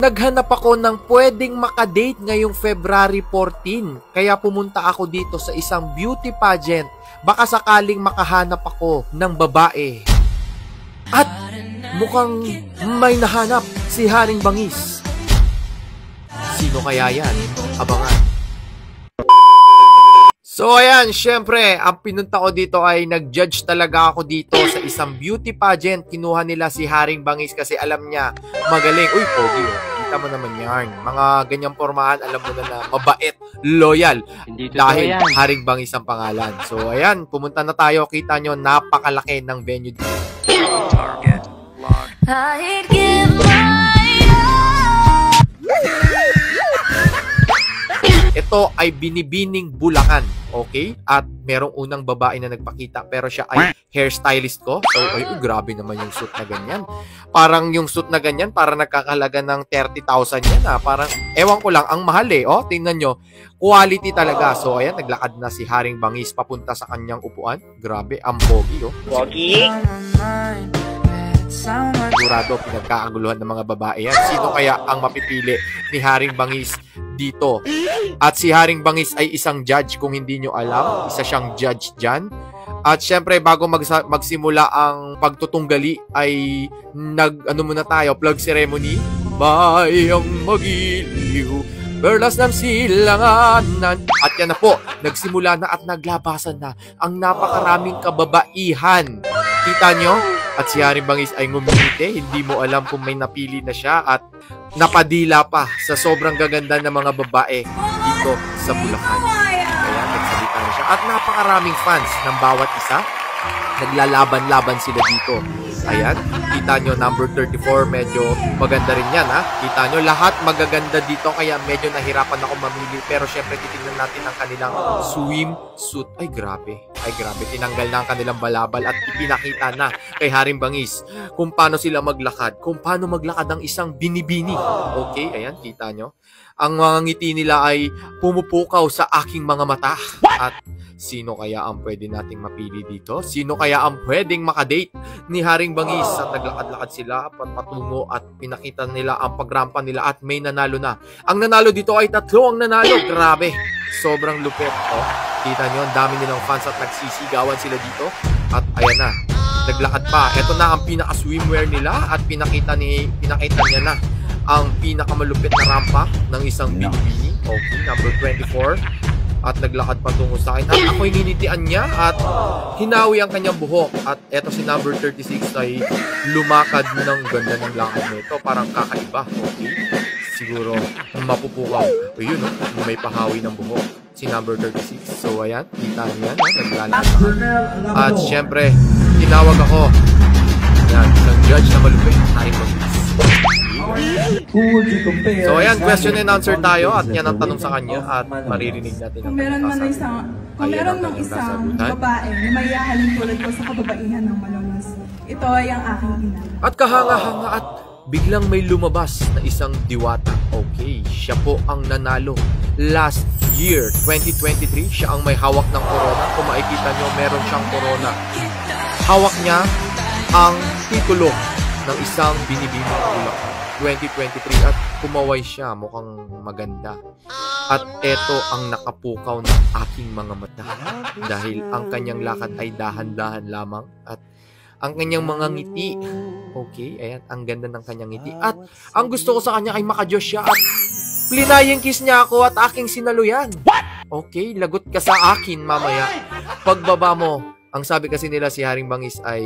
naghanap ako ng pwedeng makadate ngayong February 14. Kaya pumunta ako dito sa isang beauty pageant. Baka sakaling makahanap ako ng babae. At mukhang may nahanap si Haring Bangis. Sino kaya yan? Abangan. So ayan, syempre, ang pinunta ko dito ay nag-judge talaga ako dito sa isang beauty pageant. Kinuha nila si Haring Bangis kasi alam niya magaling. Uy, pogi, kita mo naman yan. Mga ganyang pormahan, alam mo na mabait, loyal. Dahil Haring Bangis ang pangalan. So ayan, pumunta na tayo. Kita nyo, napakalaki ng venue dito. Target lock. Ito ay Binibining Bulacan, okay? At merong unang babae na nagpakita pero siya ay hairstylist ko. So, ay, grabe naman yung suit na ganyan. Parang yung suit na ganyan, parang nagkakalaga ng 30,000 yan ha. Parang, ewan ko lang, ang mahal eh. Oh, tingnan nyo, quality talaga. So, ayan, naglakad na si Haring Bangis papunta sa kanyang upuan. Grabe, ang pogi, oh. Pogi! Sigurado, pinagkakaguluhan ng mga babae yan. Sino kaya ang mapipili ni Haring Bangis dito? At si Haring Bangis ay isang judge, kung hindi nyo alam. Isa siyang judge dyan. At syempre, bago magsimula ang pagtutunggali, ay muna tayo, plug ceremony. Bayang magiliw, perlas ng silanganan. At yan na po, nagsimula na at naglabasan na ang napakaraming kababaihan. Kita nyo? At si Haring Bangis ay ngumiti, hindi mo alam kung may napili na siya at napadila pa sa sobrang gaganda ng mga babae dito sa Bulacan. Kaya nagsalita na siya. At napakaraming fans ng bawat isa. Naglalaban-laban sila dito. Ayan, kita nyo, number 34, medyo maganda rin yan, ha? Kita nyo, lahat magaganda dito, kaya medyo nahirapan ako mamili. Pero syempre, titignan natin ang kanilang swimsuit. Ay, grabe. Tinanggal na ang kanilang balabal at ipinakita na kay Haring Bangis kung paano sila maglakad. Kung paano maglakad ang isang binibini. Okay, ayan, kita nyo. Ang mga ngiti nila ay pumupukaw sa aking mga mata. At sino kaya ang pwede nating mapili dito? Sino kaya ang pwedeng makadate ni Haring Bangis? At naglakad-lakad sila patungo at pinakita nila ang pagrampa nila at may nanalo na. Ang nanalo dito ay 3 ang nanalo. Grabe, sobrang lupit. Oh, kita nyo, ang dami nilang fans at nagsisigawan sila dito. At ayan na, naglakad pa. Ito na ang pinaka-swimwear nila at pinakita niya na ang pinakamalupit na rampa ng isang binibini. Okay, number 24. At naglakad patungo sa akin. At ako'y ninitian niya at hinawi ang kanyang buhok. At eto si number 36 ay lumakad ng ganda ng lakad nito. Parang kakaiba. Okay, siguro mapupukaw. O yun, may pahawi ng buhok. Si number 36. So ayan, kita niya, naglalakad. At syempre, tinawag ako. Yan, isang judge na malupit. Haring Bangis. So ayan, question and answer tayo at yan ang tanong sa kanya at maririnig natin. Kung meron ng isang babae na may hahalin tulad ko sa kababaihan ng malolos, ito ay ang aking ina. At kahanga-hanga at biglang may lumabas na isang diwata. Okay, siya po ang nanalo last year, 2023. Siya ang may hawak ng corona. Kung makikita nyo, meron siyang corona. Hawak niya ang titulo ng isang binibining Bulacan 2023 at kumaway siya, mukhang maganda. At eto ang nakapukaw ng aking mga mata dahil ang kanyang lakad ay dahan-dahan lamang at ang kanyang mga ngiti, okay, ayan, ang ganda ng kanyang ngiti. At ang gusto ko sa kanya ay makajos siya at plinayang kiss niya ako at aking sinaluyan. Okay, lagot ka sa akin mamaya. Pagbaba mo, ang sabi kasi nila si Haring Bangis ay,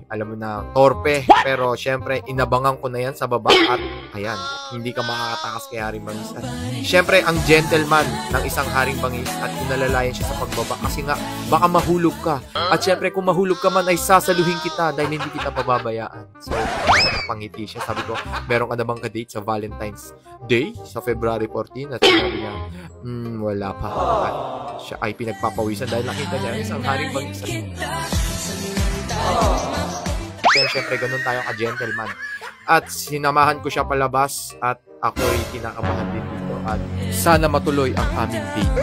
alam mo na, torpe. Pero syempre, inabangan ko na yan sa baba at ayan, hindi ka makakatakas kay Haring Bangis. At syempre, ang gentleman ng isang Haring Bangis at inalalayan siya sa pagbaba kasi nga, baka mahulog ka. At syempre, kung mahulog ka man ay sasaluhin kita dahil hindi kita pababayaan. So, nakapangiti siya. Sabi ko, meron ka na bang ka-date sa Valentine's Day sa February 14? At sabi niya, wala pa. At siya ay pinagpapawisan dahil nakita niya isang Haring Bangis. Kaya syempre ganun tayo ka-gentleman. At sinamahan ko siya palabas at ako'y kinakabahan din dito at sana matuloy ang aming date.